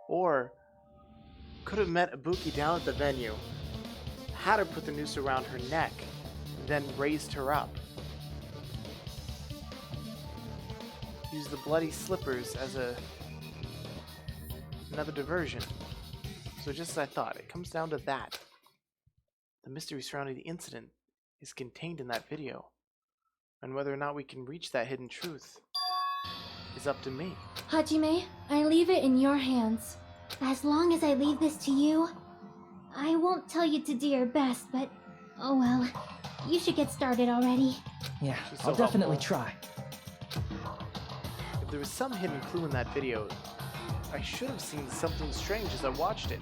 Or could have met Ibuki down at the venue, had her put the noose around her neck, and then raised her up. Used the bloody slippers as another diversion. So just as I thought, it comes down to that. The mystery surrounding the incident is contained in that video. And whether or not we can reach that hidden truth is up to me. Hajime, I leave it in your hands. As long as I leave this to you, I won't tell you to do your best, but oh well. You should get started already. Yeah, So I'll definitely helpful. try. If there was some hidden clue in that video, I should have seen something strange as I watched it.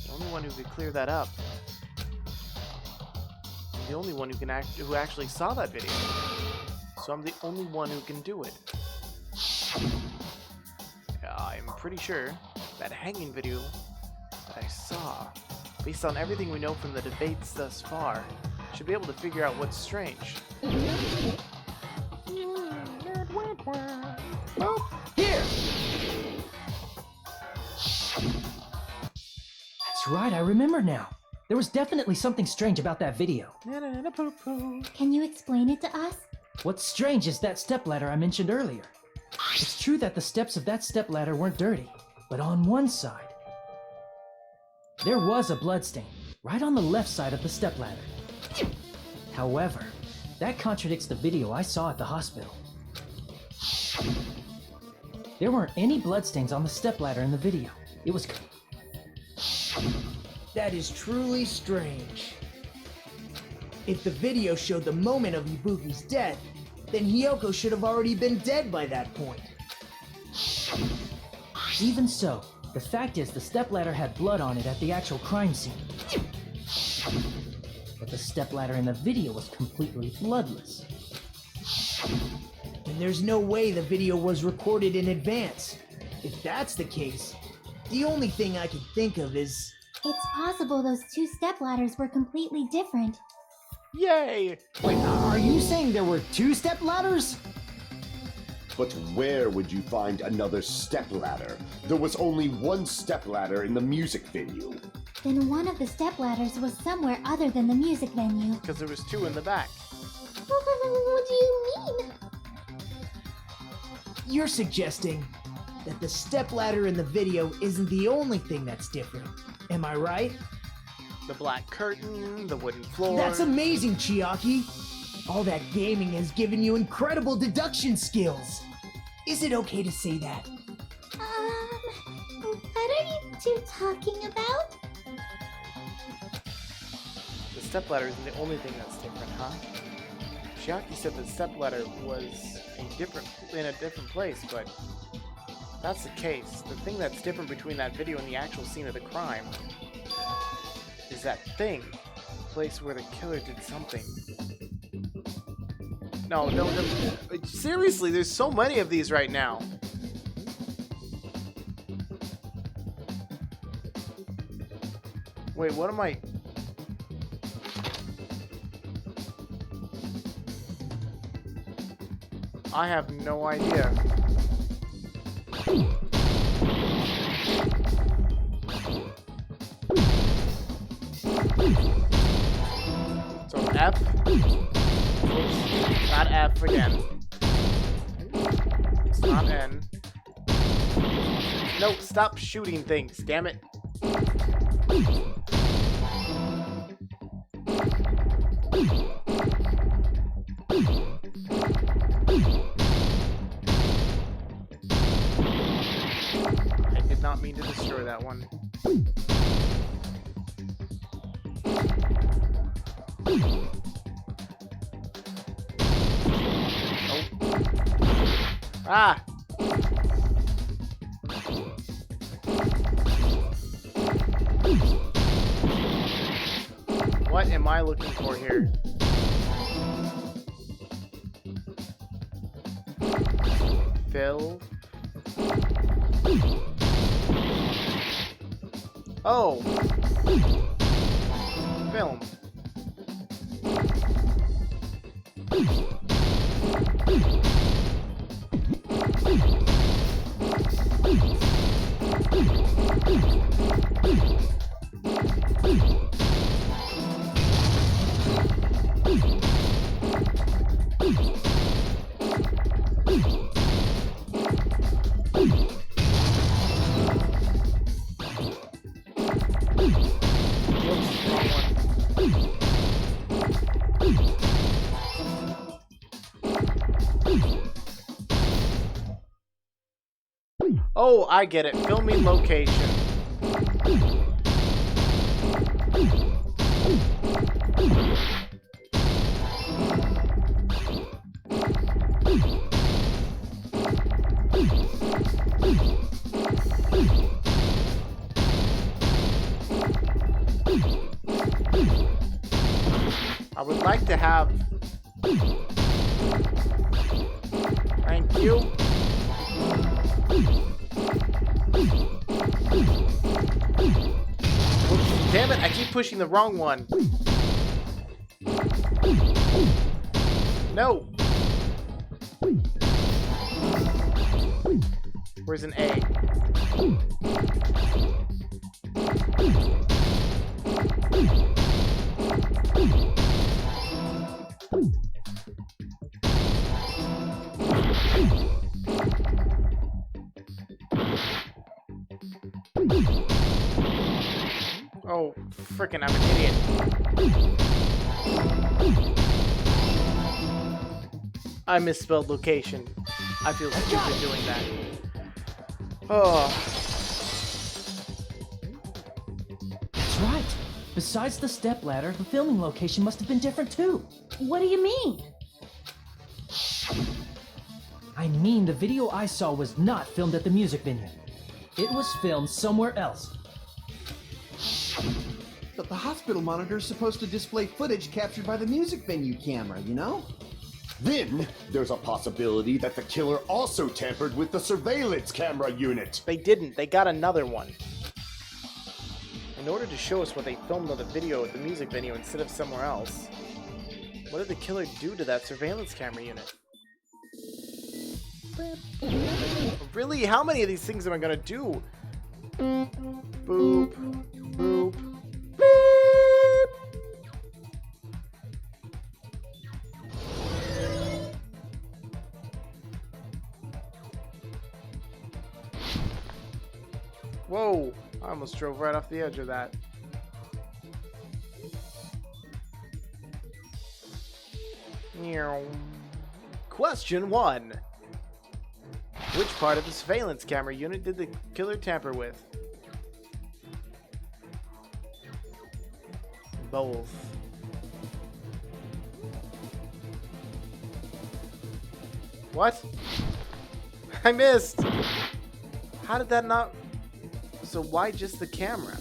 The only one who could clear that up. I'm the only one who actually saw that video. So I'm the only one who can do it. I'm pretty sure that hanging video that I saw, based on everything we know from the debates thus far, should be able to figure out what's strange. Oh, here! That's right, I remember now. There was definitely something strange about that video. Can you explain it to us? What's strange is that stepladder I mentioned earlier. It's true that the steps of that stepladder weren't dirty, but on one side, there was a bloodstain, right on the left side of the stepladder. However, that contradicts the video I saw at the hospital. There weren't any bloodstains on the stepladder in the video. It was... That is truly strange. If the video showed the moment of Ibuki's death, then Hiyoko should have already been dead by that point. Even so, the fact is the stepladder had blood on it at the actual crime scene. But the stepladder in the video was completely bloodless. And there's no way the video was recorded in advance. If that's the case, the only thing I can think of is... It's possible those two stepladders were completely different. Yay! Wait, are you saying there were two stepladders? But where would you find another stepladder? There was only one stepladder in the music venue. Then one of the stepladders was somewhere other than the music venue. Because there was two in the back. What do you mean? You're suggesting that the stepladder in the video isn't the only thing that's different. Am I right? The black curtain, the wooden floor. That's amazing, Chiaki! All that gaming has given you incredible deduction skills. Is it okay to say that? What are you two talking about? The stepladder isn't the only thing that's different, huh? Chiaki said the stepladder was in a different place, but if that's the case. The thing that's different between that video and the actual scene of the crime is that thing, the place where the killer did something. No, seriously, there's so many of these right now. Wait, what am I... I have no idea. So F. Oops, not F again. It's not N. No, stop shooting things, damn it. I did not mean to destroy that one. Ah! What am I looking for here? Phil? Oh! Film. Oh, I get it. Filming location. I would like to have... Thank you. Oops, damn it, I keep pushing the wrong one. No. Where's an A? Oh, frickin', I'm an idiot. I misspelled location. I feel stupid doing that. Oh. That's right. Besides the stepladder, the filming location must have been different too. What do you mean? I mean, the video I saw was not filmed at the music venue. It was filmed somewhere else. But the hospital monitor is supposed to display footage captured by the music venue camera, you know? Then, there's a possibility that the killer also tampered with the surveillance camera unit. They didn't. They got another one. In order to show us what they filmed on the video at the music venue instead of somewhere else, what did the killer do to that surveillance camera unit? Really? How many of these things am I gonna do? Boop. Boop. Beep. Whoa! I almost drove right off the edge of that. Meow. Question 1. Which part of the surveillance camera unit did the killer tamper with? Both. What? I missed! How did that not... So why just the camera?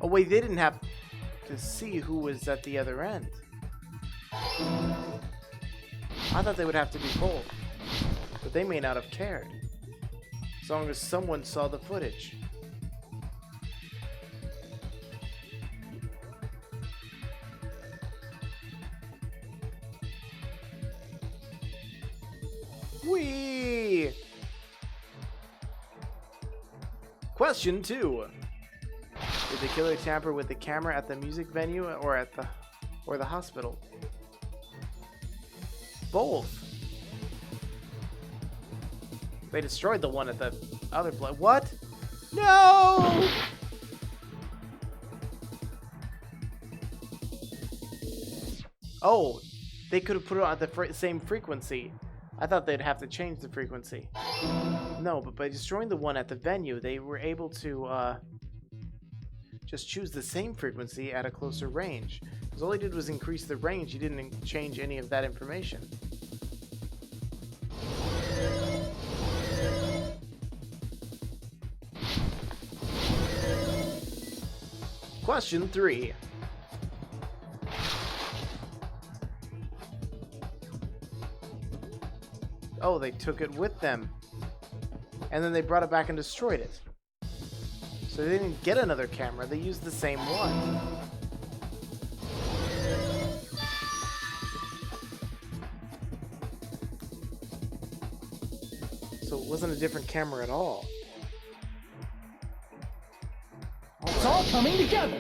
Oh wait, they didn't have to see who was at the other end. I thought they would have to be both. But they may not have cared. As long as someone saw the footage. Whee! Question 2. Did the killer tamper with the camera at the music venue or at the hospital? Both. They destroyed the one at the other place. What? No! Oh, they could have put it on the same frequency. I thought they'd have to change the frequency. No, but by destroying the one at the venue, they were able to just choose the same frequency at a closer range. Because all he did was increase the range, he didn't change any of that information. Question 3. Oh, they took it with them. And then they brought it back and destroyed it. So they didn't get another camera, they used the same one. So was wasn't a different camera at all. It's all coming together!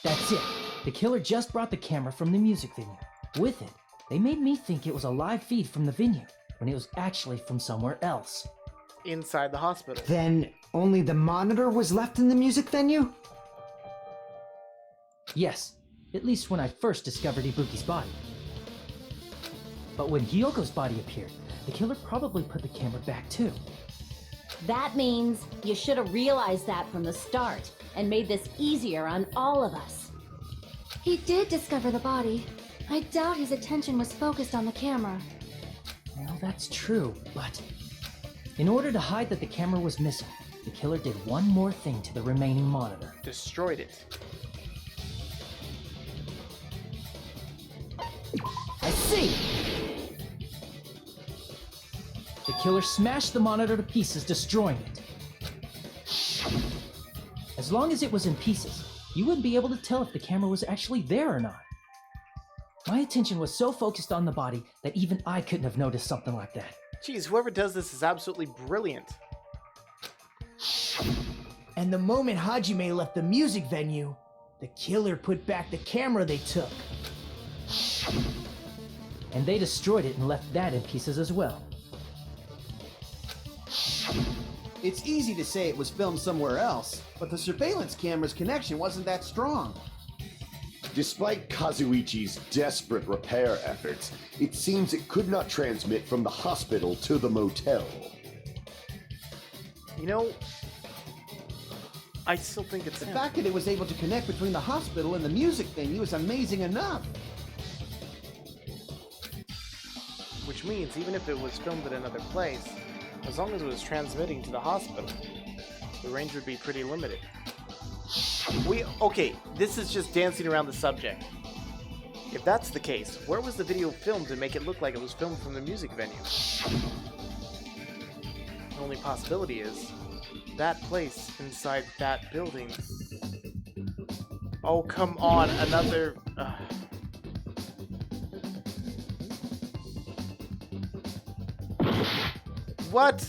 That's it. The killer just brought the camera from the music venue. With it, they made me think it was a live feed from the venue, when it was actually from somewhere else. Inside the hospital. Then only the monitor was left in the music venue? Yes, at least when I first discovered Ibuki's body. But when Hyoko's body appeared, the killer probably put the camera back too. That means you should have realized that from the start and made this easier on all of us. He did discover the body. I doubt his attention was focused on the camera. Well, that's true, but in order to hide that the camera was missing, the killer did one more thing to the remaining monitor. Destroyed it. I see! The killer smashed the monitor to pieces, destroying it. As long as it was in pieces, you wouldn't be able to tell if the camera was actually there or not. My attention was so focused on the body that even I couldn't have noticed something like that. Geez, whoever does this is absolutely brilliant. And the moment Hajime left the music venue, the killer put back the camera they took. And they destroyed it and left that in pieces as well. It's easy to say it was filmed somewhere else, but the surveillance camera's connection wasn't that strong. Despite Kazuichi's desperate repair efforts, it seems it could not transmit from the hospital to the motel. You know, I still think it's The him. fact that it was able to connect between the hospital and the music venue is amazing enough. Which means even if it was filmed at another place, as long as it was transmitting to the hospital, the range would be pretty limited. Okay, this is just dancing around the subject. If that's the case, where was the video filmed to make it look like it was filmed from the music venue? The only possibility is that place inside that building. Oh, come on, another... What?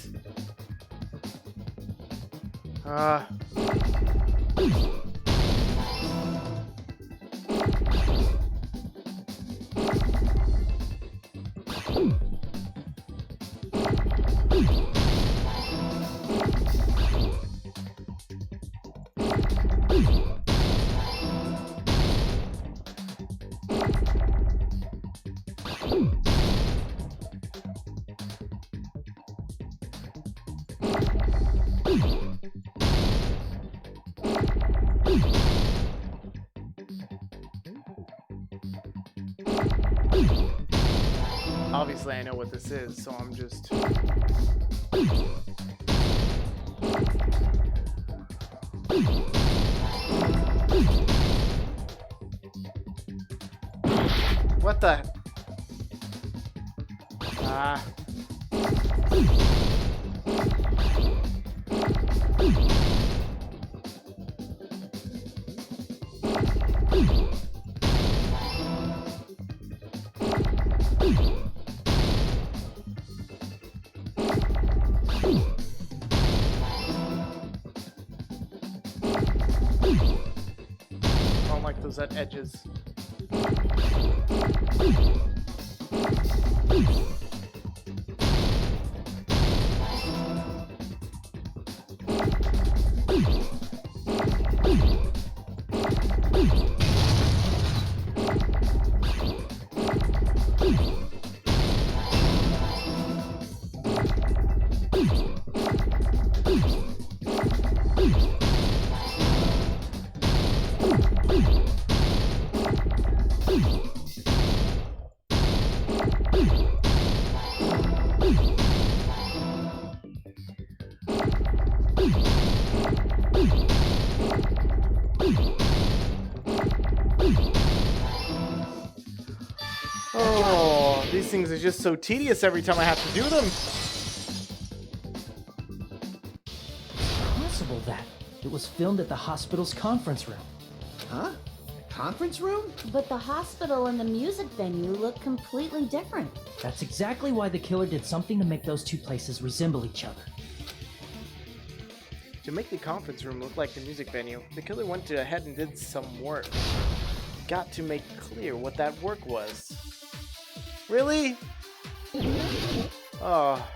Obviously, I know what this is, so I'm just... What the... I don't like those at edges. Oh, these things are just so tedious every time I have to do them. Possible that it was filmed at the hospital's conference room. Huh? conference room? But the hospital and the music venue look completely different. That's exactly why the killer did something to make those two places resemble each other. To make the conference room look like the music venue, the killer went ahead and did some work. Got to make clear what that work was. Really? Oh.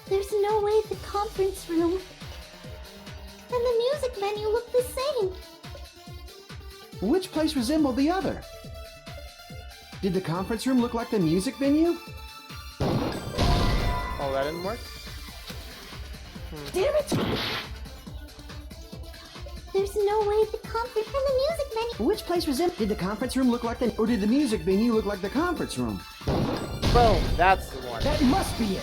There's no way the conference room and the music venue look the same. Which place resembled the other? Did the conference room look like the music venue? Oh, that didn't work? Damn it! There's no way the conference and the music venue. Which place resembled? Did the conference room look like the, or did the music venue look like the conference room? Boom, that's the one. That must be it!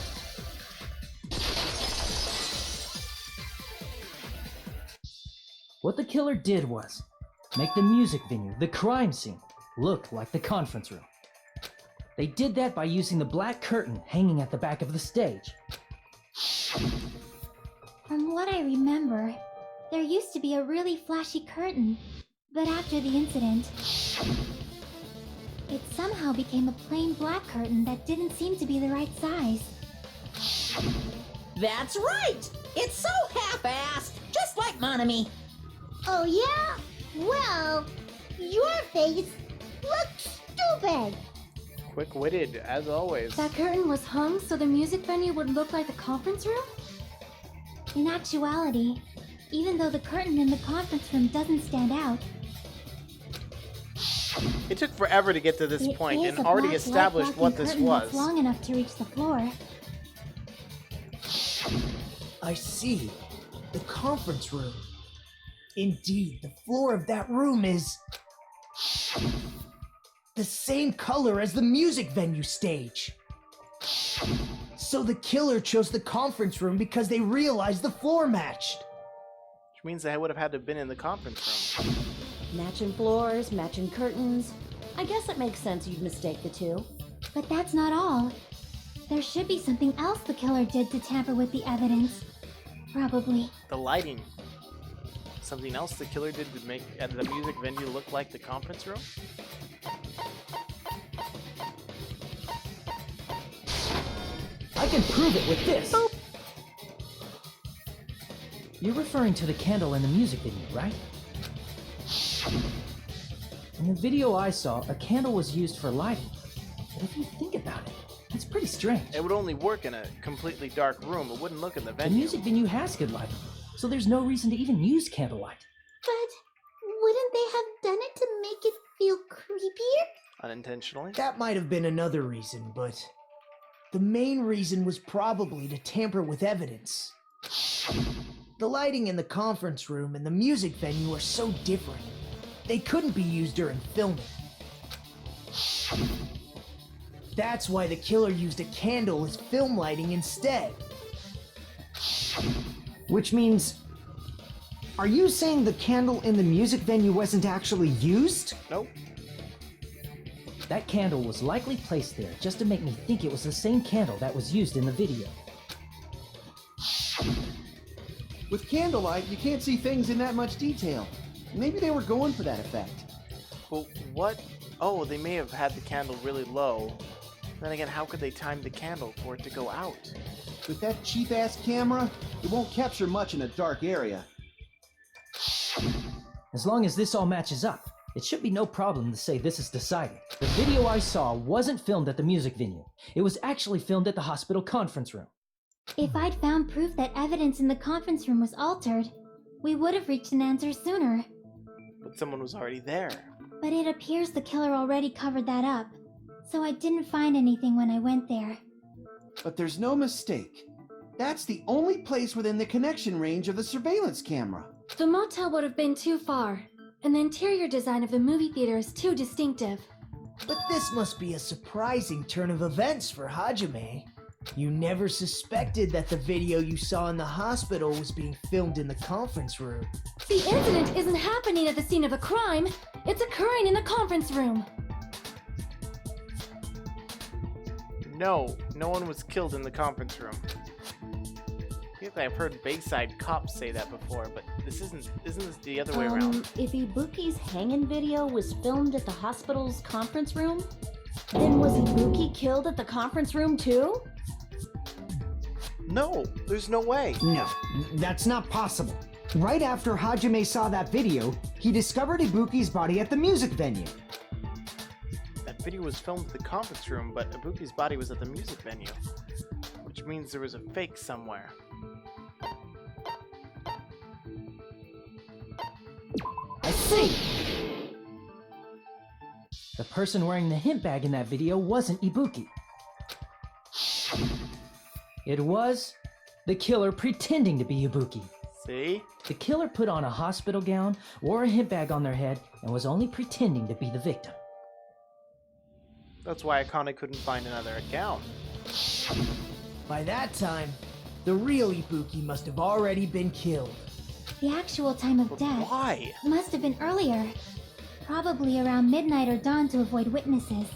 What the killer did was make the music venue, the crime scene, look like the conference room. They did that by using the black curtain hanging at the back of the stage. From what I remember, there used to be a really flashy curtain, but after the incident, it somehow became a plain black curtain that didn't seem to be the right size. That's right! It's so half-assed, just like Monami. Oh yeah? Well, your face looks stupid! Quick-witted, as always. That curtain was hung so the music venue would look like the conference room? In actuality, even though the curtain in the conference room doesn't stand out, It took forever to get to this it point is and a already black established light-blocking what this curtain was. that's long enough to reach the floor. I see. The conference room. Indeed, the floor of that room is the same color as the music venue stage. So the killer chose the conference room because they realized the floor matched. Which means they would have had to have been in the conference room. Matching floors, matching curtains. I guess it makes sense you'd mistake the two. But that's not all. There should be something else the killer did to tamper with the evidence. Probably. The lighting. Something else the killer did to make the music venue look like the conference room? I can prove it with this! You're referring to the candle in the music venue, right? In the video I saw, a candle was used for lighting. But if you think about it, it's pretty strange. It would only work in a completely dark room. It wouldn't look in the The venue. music venue has good lighting, so there's no reason to even use candlelight. But wouldn't they have done it to make it feel creepier? Unintentionally. That might have been another reason, but the main reason was probably to tamper with evidence. The lighting in the conference room and the music venue are so different. They couldn't be used during filming. That's why the killer used a candle as film lighting instead. Which means, are you saying the candle in the music venue wasn't actually used? Nope. That candle was likely placed there just to make me think it was the same candle that was used in the video. With candlelight, you can't see things in that much detail. Maybe they were going for that effect. Well, what? Oh, they may have had the candle really low. Then again, how could they time the candle for it to go out? With that cheap-ass camera, it won't capture much in a dark area. As long as this all matches up, it should be no problem to say this is decided. The video I saw wasn't filmed at the music venue. It was actually filmed at the hospital conference room. If I'd found proof that evidence in the conference room was altered, we would have reached an answer sooner. But someone was already there. But it appears the killer already covered that up, so I didn't find anything when I went there. But there's no mistake. That's the only place within the connection range of the surveillance camera. The motel would have been too far, and the interior design of the movie theater is too distinctive. But this must be a surprising turn of events for Hajime. You never suspected that the video you saw in the hospital was being filmed in the conference room. The incident isn't happening at the scene of a crime, it's occurring in the conference room. No, no one was killed in the conference room. I think I've heard Bayside cops say that before, but isn't this the other way around? If Ibuki's hanging video was filmed at the hospital's conference room, then was Ibuki killed at the conference room too? No, there's no way. No, that's not possible. Right after Hajime saw that video, he discovered Ibuki's body at the music venue. That video was filmed at the conference room, but Ibuki's body was at the music venue. Which means there was a fake somewhere. I see! The person wearing the hint bag in that video wasn't Ibuki. It was the killer pretending to be Ibuki. See? The killer put on a hospital gown, wore a hint bag on their head, and was only pretending to be the victim. That's why Akane couldn't find another account. By that time, the real Ibuki must have already been killed. The actual time of But death why? must have been earlier. Probably around midnight or dawn to avoid witnesses.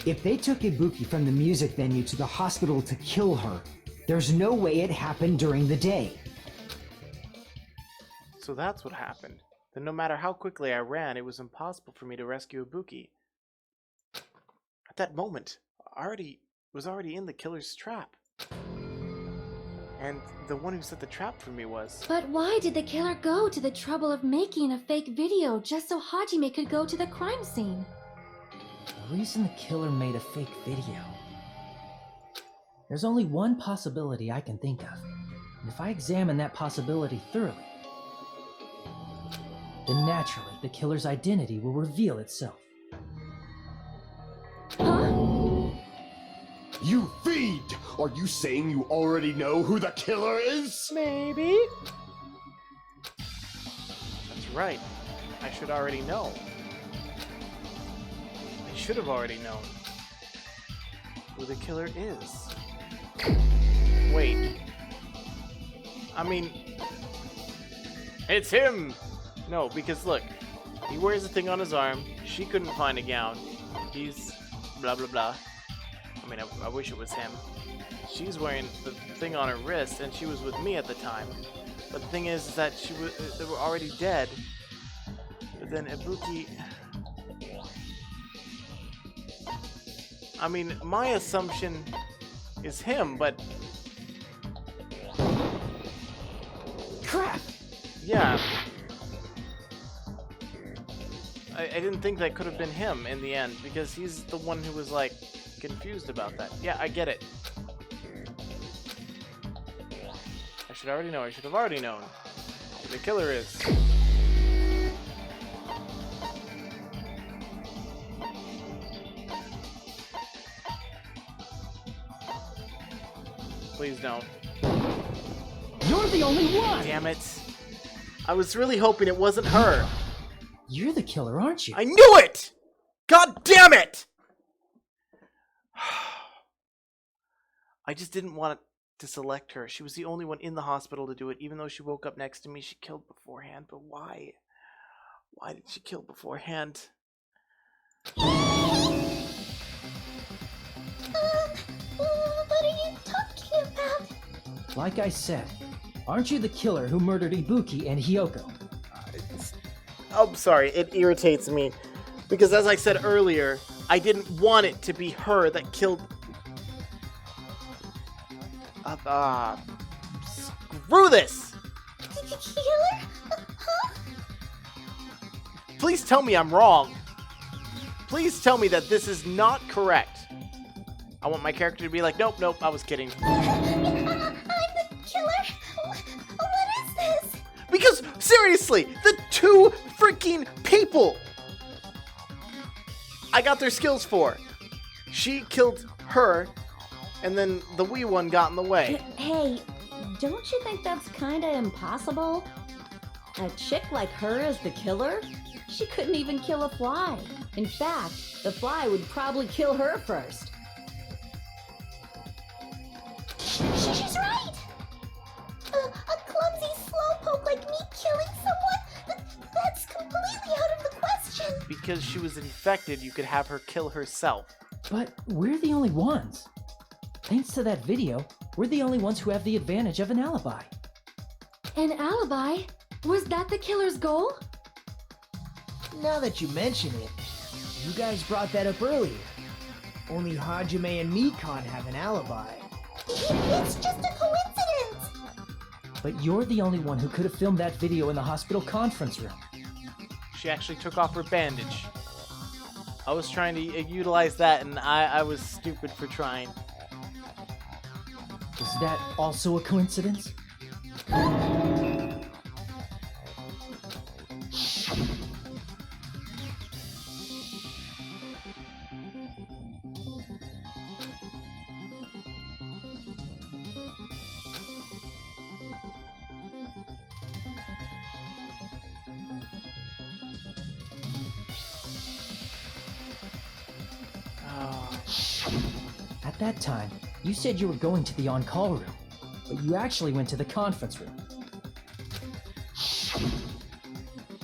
If they took Ibuki from the music venue to the hospital to kill her, there's no way it happened during the day. So that's what happened. Then no matter how quickly I ran, it was impossible for me to rescue Ibuki. At that moment, I was already in the killer's trap. And the one who set the trap for me was... But why did the killer go to the trouble of making a fake video just so Hajime could go to the crime scene? The reason the killer made a fake video. There's only one possibility I can think of. And if I examine that possibility thoroughly, then naturally the killer's identity will reveal itself. Huh? You fiend! Are you saying you already know who the killer is? Maybe? That's right. I should already know. I should have already known who the killer is. Wait. I mean... It's him! No, because look. He wears a thing on his arm. She couldn't find a gown. He's... blah blah blah. I mean, I wish it was him. She's wearing the thing on her wrist, and she was with me at the time. But the thing is that they were already dead. But then Ibuki... I mean, my assumption is him, but... Crap! Yeah. I didn't think that could have been him in the end, because he's the one who was, like, confused about that. Yeah, I get it. I should already know. I should have already known who the killer is. Please don't. You're the only one! Damn it. I was really hoping it wasn't her. You're the killer, aren't you? I knew it! God damn it! I just didn't want to select her. She was the only one in the hospital to do it. Even though she woke up next to me, she killed beforehand. But why? Why did she kill beforehand? What are you talking about? Like I said, aren't you the killer who murdered Ibuki and Hyoko? I'm sorry, it irritates me. Because as I said earlier, I didn't want it to be her that killed... screw this! Killer? Huh? Please tell me I'm wrong. Please tell me that this is not correct. I want my character to be like, nope, nope, I was kidding. I'm the killer? What is this? Because, seriously, the two freaking people I got their skills for. She killed her, and then the wee one got in the way. Hey, don't you think that's kinda impossible? A chick like her as the killer? She couldn't even kill a fly. In fact, the fly would probably kill her first. She's right! A clumsy slowpoke like me killing someone? That's completely out of the question! Because she was infected, you could have her kill herself. But we're the only ones. Thanks to that video, We're the only ones who have the advantage of an alibi. An alibi? Was that the killer's goal? Now that you mention it, you guys brought that up earlier. Only Hajime and Mikan have an alibi. It's just a coincidence! But you're the only one who could have filmed that video in the hospital conference room. She actually took off her bandage. I was trying to utilize that, and I was stupid for trying. Is that also a coincidence? At that time, you said you were going to the on-call room, but you actually went to the conference room.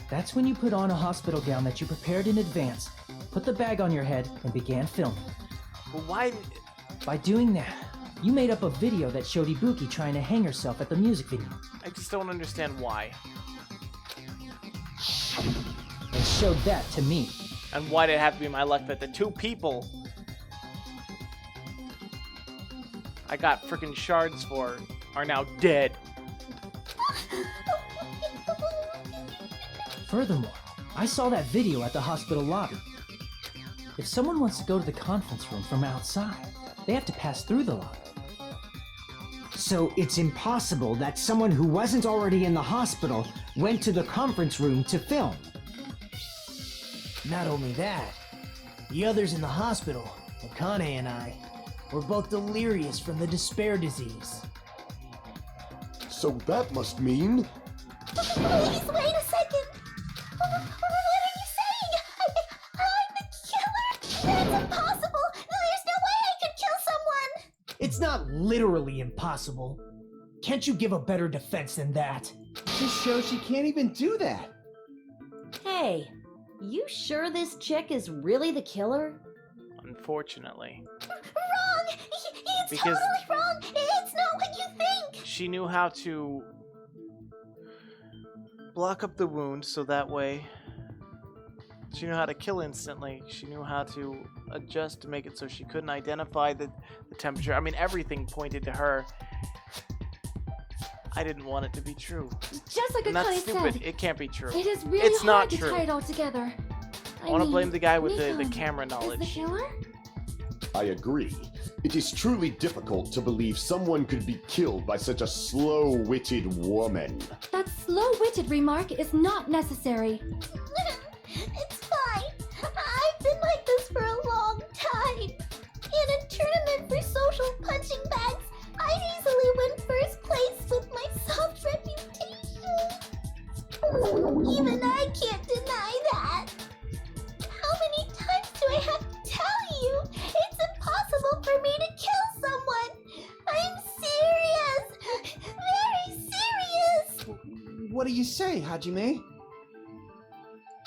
That's when you put on a hospital gown that you prepared in advance, put the bag on your head, and began filming. Well, why? By doing that, you made up a video that showed Ibuki trying to hang herself at the music venue. I just don't understand why. And showed that to me. And why did it have to be my luck that the two people I got freaking shards for are now dead? Furthermore, I saw that video at the hospital lobby. If someone wants to go to the conference room from outside, they have to pass through the lobby. So it's impossible that someone who wasn't already in the hospital went to the conference room to film. Not only that, the others in the hospital, Akane and I, were both delirious from the despair disease. So that must mean... Please, wait a second! What are you saying? I'm the killer? That's impossible! There's no way I could kill someone! It's not literally impossible. Can't you give a better defense than that? Just shows she can't even do that. Hey, you sure this chick is really the killer? Unfortunately. Wrong! It's Because- totally wrong! It's not what you think! She knew how to block up the wound so that way she knew how to kill instantly. She knew how to adjust to make it so she couldn't identify the temperature. I mean, everything pointed to her. I didn't want it to be true. Just like And that's Akane stupid. said, It can't be true. it is really It's not hard to true. tie it all together. I want to mean, blame the guy with the Mikan camera is the knowledge. killer? I agree. It is truly difficult to believe someone could be killed by such a slow-witted woman. That slow-witted remark is not necessary. It's fine. I've been like this for a long time. In a tournament for social punching bags, I'd easily win first place with my soft reputation. Even I can't deny that. How many times do I have to tell you? It's impossible for me to kill someone. I'm serious. Very serious. What do you say, Hajime?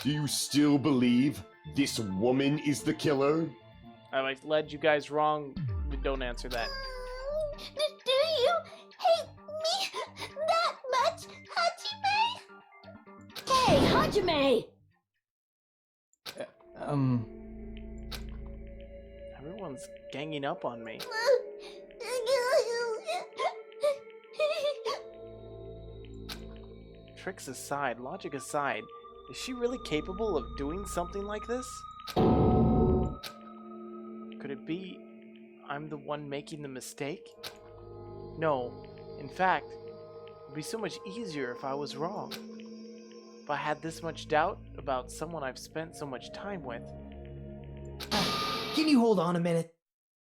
Do you still believe this woman is the killer? I led you guys wrong. Don't answer that. Do you hate me that much, Hajime? Hey, Hajime! Everyone's ganging up on me. Tricks aside, logic aside, is she really capable of doing something like this? Could it be I'm the one making the mistake? No. In fact, it would be so much easier if I was wrong. If I had this much doubt about someone I've spent so much time with. Can you hold on a minute?